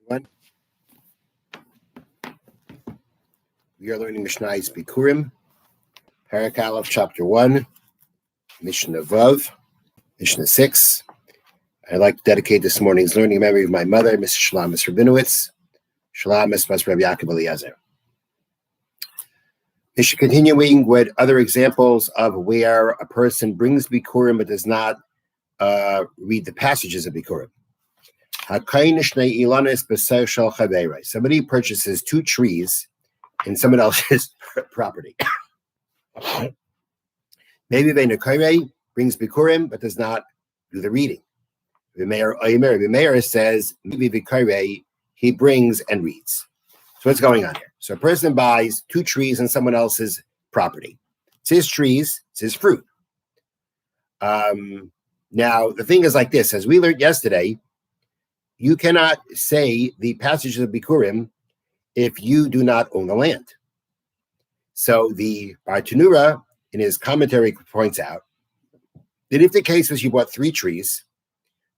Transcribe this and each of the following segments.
Everyone. We are learning Mishnah's Bikurim, Parak Aleph, Chapter 1, Mishna Vav, Mishna 6. I'd like to dedicate this morning's learning in memory of my mother, Mrs. Shalamis Rabinowitz, Shalamis Bas Rabbi Yaakov Eliezer. Mishnah continuing with other examples of where a person brings Bikurim but does not read the passages of Bikurim. Somebody purchases two trees in someone else's property. Maybe Veinakare brings Bikurim but does not do the reading. The mayor says maybe Vikare he brings and reads. So what's going on here? So a person buys two trees in someone else's property. It's his trees, it's his fruit. Now the thing is like this, as we learned yesterday, you cannot say the passages of Bikurim if you do not own the land. So the Bartanura in his commentary points out that if the case was you bought three trees,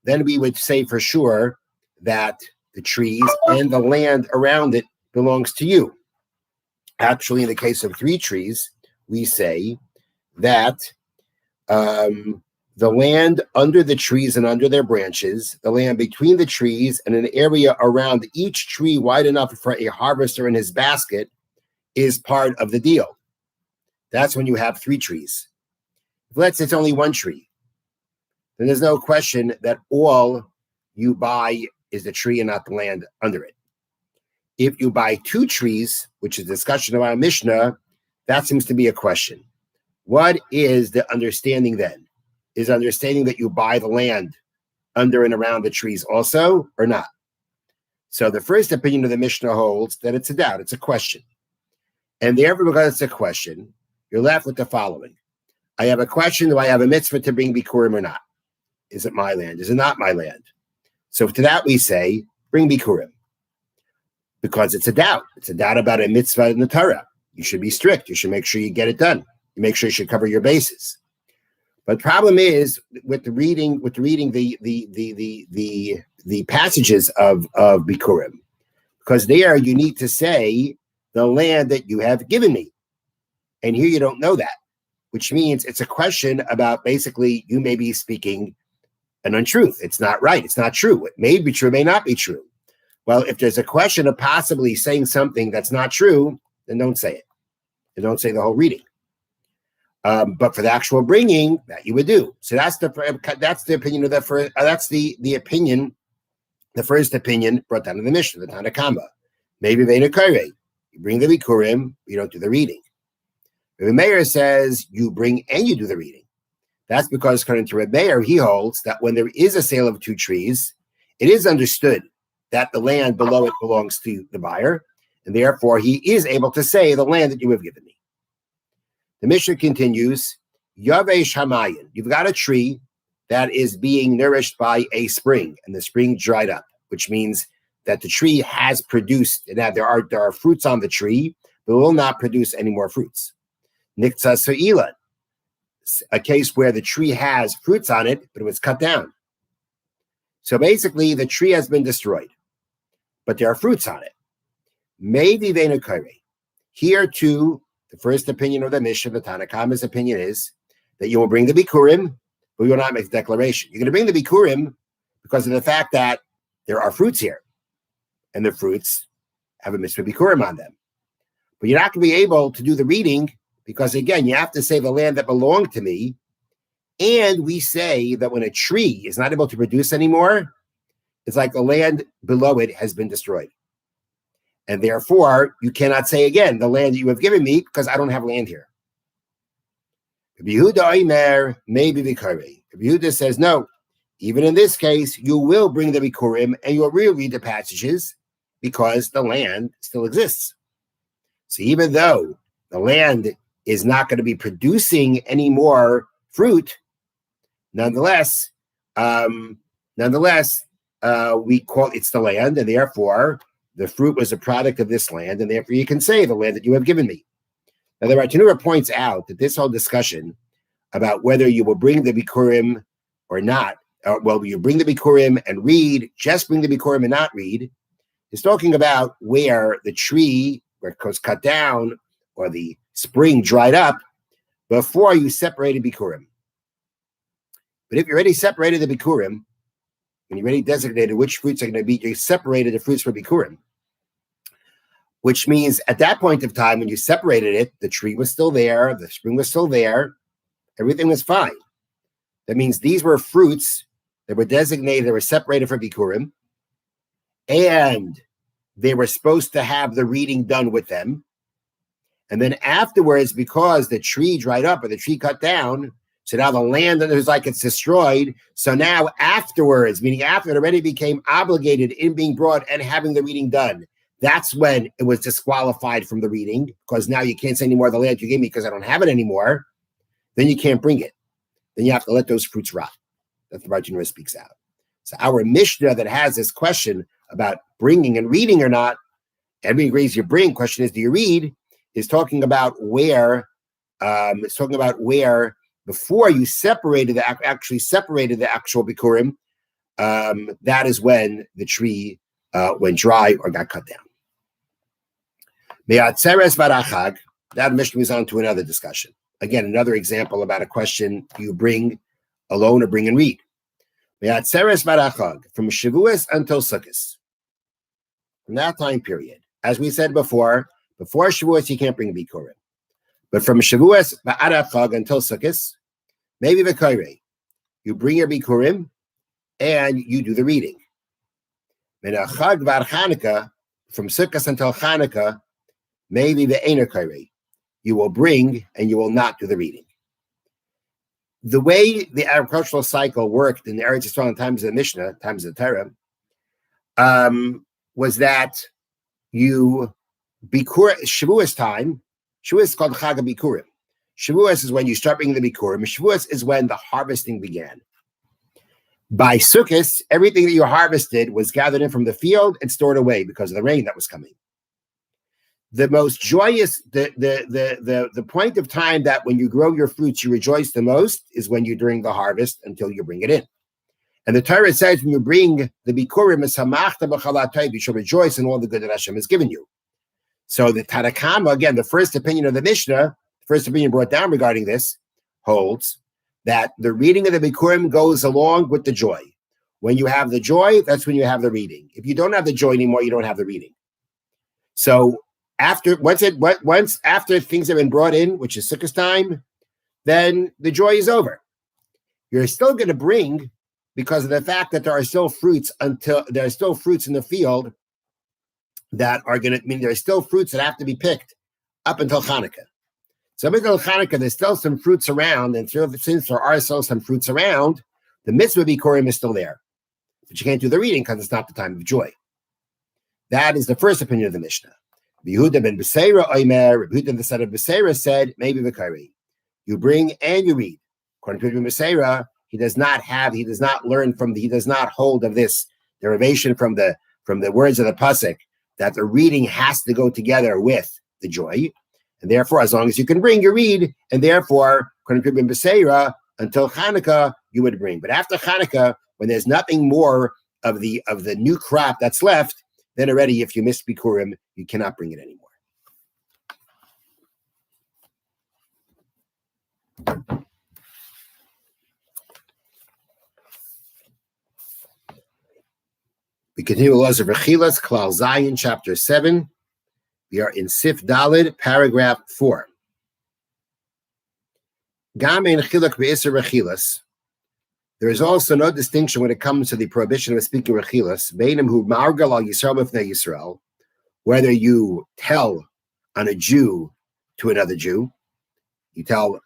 then we would say for sure that the trees and the land around it belongs to you. Actually, in the case of three trees, we say that the land under the trees and under their branches, the land between the trees and an area around each tree wide enough for a harvester in his basket is part of the deal. That's when you have three trees. If let's say it's only one tree, then there's no question that all you buy is the tree and not the land under it. If you buy two trees, which is discussion about Mishnah, that seems to be a question. What is the understanding then? Is understanding that you buy the land under and around the trees also or not? So the first opinion of the Mishnah holds that it's a doubt, it's a question. And therefore, because it's a question, you're left with the following. I have a question, do I have a mitzvah to bring Bikurim or not? Is it my land? Is it not my land? So to that we say, bring Bikurim. Because it's a doubt. It's a doubt about a mitzvah in the Torah. You should be strict. You should make sure you get it done. You make sure you should cover your bases. But the problem is with reading the passages of Bikurim, because there you need to say the land that you have given me. And here you don't know that, which means it's a question about basically you may be speaking an untruth. It's not right. It's not true. It may be true, it may not be true. Well, if there's a question of possibly saying something that's not true, then don't say it. And don't say the whole reading. But for the actual bringing, that you would do. So that's the opinion of the first. That's the opinion, the first opinion brought down in the Mishnah, the Tanakama. Maybe Veinakare, you bring the Bikurim, you don't do the reading. The mayor says you bring and you do the reading. That's because according to Reb Meir, he holds that when there is a sale of two trees, it is understood that the land below it belongs to the buyer, and therefore he is able to say the land that you have given me. The Mishnah continues, Yavesh Hamayin, you've got a tree that is being nourished by a spring, and the spring dried up, which means that the tree has produced, and that there are fruits on the tree, but will not produce any more fruits. Niktsa Sa'ilan, a case where the tree has fruits on it, but it was cut down. So basically, the tree has been destroyed, but there are fruits on it. Maybe Veinakare. Here too, the first opinion of the Mishnah, the Tanakama's opinion is that you will bring the Bikurim, but you will not make the declaration. You're going to bring the Bikurim because of the fact that there are fruits here, and the fruits have a mitzvah Bikurim on them. But you're not going to be able to do the reading because, again, you have to say the land that belonged to me, and we say that when a tree is not able to produce anymore, it's like the land below it has been destroyed. And therefore, you cannot say again, the land that you have given me, because I don't have land here. Rabbi Yehuda Omer, maybe Bikari. Rabbi Yehuda says, no, even in this case, you will bring the Bikurim and you will reread the passages because the land still exists. So even though the land is not going to be producing any more fruit, nonetheless, we call it's the land, and therefore the fruit was a product of this land, and therefore you can say the land that you have given me. Now, the Bartanura points out that this whole discussion about whether you will bring the Bikurim or not, will you bring the Bikurim and read, just bring the Bikurim and not read, is talking about where the tree, where it was cut down, or the spring dried up, before you separated Bikurim. But if you already separated the Bikurim, and you already designated which fruits are going to be, you separated the fruits for Bikurim. Which means at that point of time, when you separated it, the tree was still there, the spring was still there, everything was fine. That means these were fruits that were designated, that were separated for Bikurim, and they were supposed to have the reading done with them. And then afterwards, because the tree dried up or the tree cut down, so now the land is like it's destroyed. So now afterwards, meaning after it already became obligated in being brought and having the reading done, that's when it was disqualified from the reading, because now you can't say anymore the land you gave me because I don't have it anymore. Then you can't bring it. Then you have to let those fruits rot. That the Bartanura speaks out. So our Mishnah that has this question about bringing and reading or not, everybody agrees you bring. Question is, do you read? Is talking about where. It's talking about where before you separated actually separated the actual bikurim. That is when the tree went dry or got cut down. Me'atzeres varachag. That Mishnah moves on to another discussion. Again, another example about a question you bring alone or bring and read. Me'atzeres varachag, from Shavuos until Sukkot. From that time period, as we said before Shavuos you can't bring bikurim, but from Shavuos va'arachag until Sukkot, maybe v'kairei, you bring your bikurim and you do the reading. Menachag var Chanukah, from Sukkot until Chanukah, maybe ve'ener kairei, you will bring and you will not do the reading. The way the agricultural cycle worked in the Eretz Yisrael in times of the Mishnah, times of the Torah, was that you Bikur Shavuos time. Shavuos is called Chag Bikurim. Shavuos is when you start bringing the Bikurim. Shavuos is when the harvesting began. By Sukkot, everything that you harvested was gathered in from the field and stored away because of the rain that was coming. The most joyous, the point of time that when you grow your fruits, you rejoice the most is when you're during the harvest until you bring it in. And the Torah says when you bring the Bikurim, you shall rejoice in all the good that Hashem has given you. So the Tanakama, again, the first opinion of the Mishnah, first opinion brought down regarding this, holds that the reading of the Bikurim goes along with the joy. When you have the joy, that's when you have the reading. If you don't have the joy anymore, you don't have the reading. So once after things have been brought in, which is Sukkot time, then the joy is over. You're still going to bring, because of the fact that there are still fruits in the field that are going to mean there are still fruits that have to be picked up until Hanukkah. So up until Hanukkah, there's still some fruits around, and since there are still some fruits around, the mitzvah bikurim is still there, but you can't do the reading because it's not the time of joy. That is the first opinion of the Mishnah. Yehuda ben Beseira Omer, Yehuda the son of Beseira said, maybe v'kari. You bring and you read. According to Yehuda Beseira, he does not hold of this derivation from the words of the pasuk that the reading has to go together with the joy, and therefore, as long as you can bring, you read, and therefore, according to Yehuda Beseira, until Hanukkah you would bring. But after Hanukkah, when there's nothing more of the new crop that's left, then already, if you miss Bikurim, you cannot bring it anymore. We continue with laws of Rechilas, Klal Zayin, chapter 7. We are in Sif Dalid, paragraph 4. Gam ein chiluk be'isur Rechilas. There is also no distinction when it comes to the prohibition of speaking Rechilas, beinim hu margal al Yisrael b'fnei Yisrael, whether you tell on a Jew to another Jew, you tell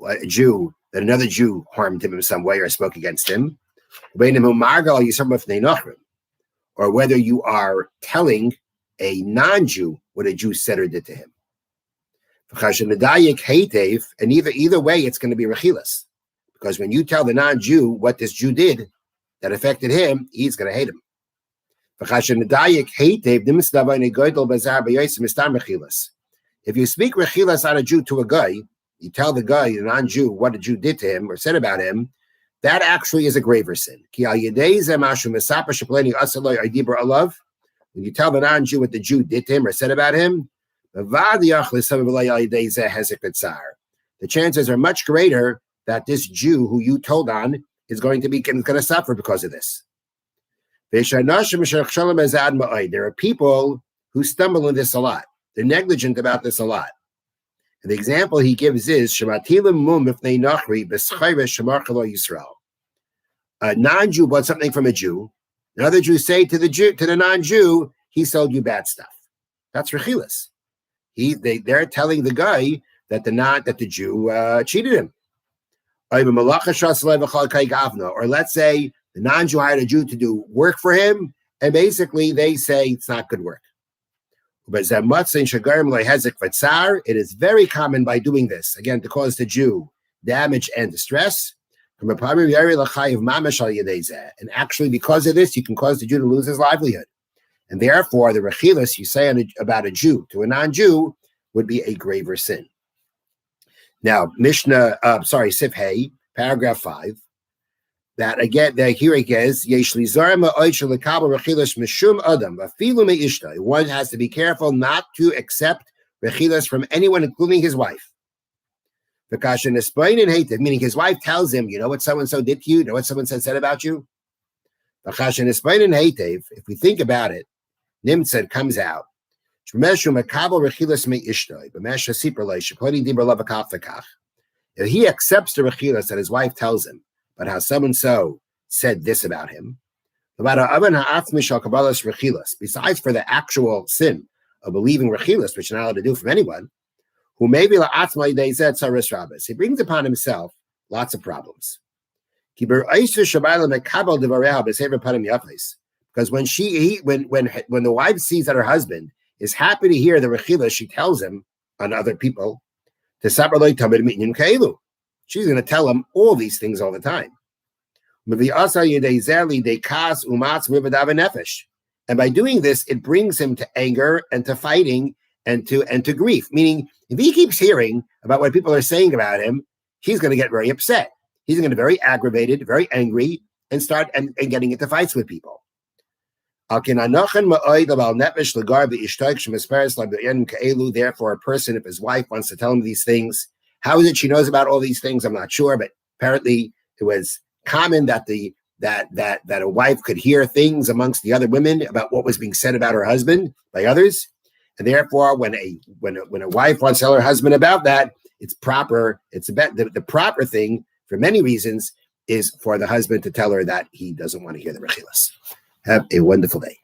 a Jew that another Jew harmed him in some way or spoke against him, beinim hu margal al Yisrael b'fnei Nachrim, or whether you are telling a non-Jew what a Jew said or did to him. And either way, it's going to be Rechilas. Because when you tell the non-Jew what this Jew did that affected him, he's going to hate him. If you speak Rechilas on a Jew to a guy, you tell the guy, the non-Jew, what a Jew did to him or said about him, that actually is a graver sin. when you tell the non-Jew what the Jew did to him or said about him, the chances are much greater that this Jew who you told on is going to suffer because of this. There are people who stumble in this a lot. They're negligent about this a lot. And the example he gives is a non-Jew bought something from a Jew. Another Jew say to the non-Jew, he sold you bad stuff. That's rechilas. They're telling the guy that the Jew cheated him. Or let's say the non-Jew hired a Jew to do work for him, and basically they say it's not good work. It is very common by doing this, again, to cause the Jew damage and distress. And actually, because of this, you can cause the Jew to lose his livelihood. And therefore, the rechilas you say about a Jew to a non-Jew would be a graver sin. Now, Sif Hey, paragraph 5, that again, here it is, one has to be careful not to accept rechilas from anyone, including his wife. Meaning his wife tells him, you know what so-and-so did to you? You know what someone said about you? If we think about it, Nimtzad comes out. If he accepts the rechilas that his wife tells him, but how so-and-so said this about him, besides for the actual sin of believing rechilas, which you're not allowed to do from anyone, who maybe he brings upon himself lots of problems. Because when when the wife sees that her husband is happy to hear the rechilas she tells him on other people, she's going to tell him all these things all the time. And by doing this, it brings him to anger and to fighting and to grief. Meaning, if he keeps hearing about what people are saying about him, he's going to get very upset. He's going to get very aggravated, very angry, and start and getting into fights with people. Therefore, a person, if his wife wants to tell him these things, how is it she knows about all these things? I'm not sure, but apparently it was common that a wife could hear things amongst the other women about what was being said about her husband by others. And therefore, when a wife wants to tell her husband about that, it's proper. The proper thing, for many reasons, is for the husband to tell her that he doesn't want to hear the rechilas. Have a wonderful day.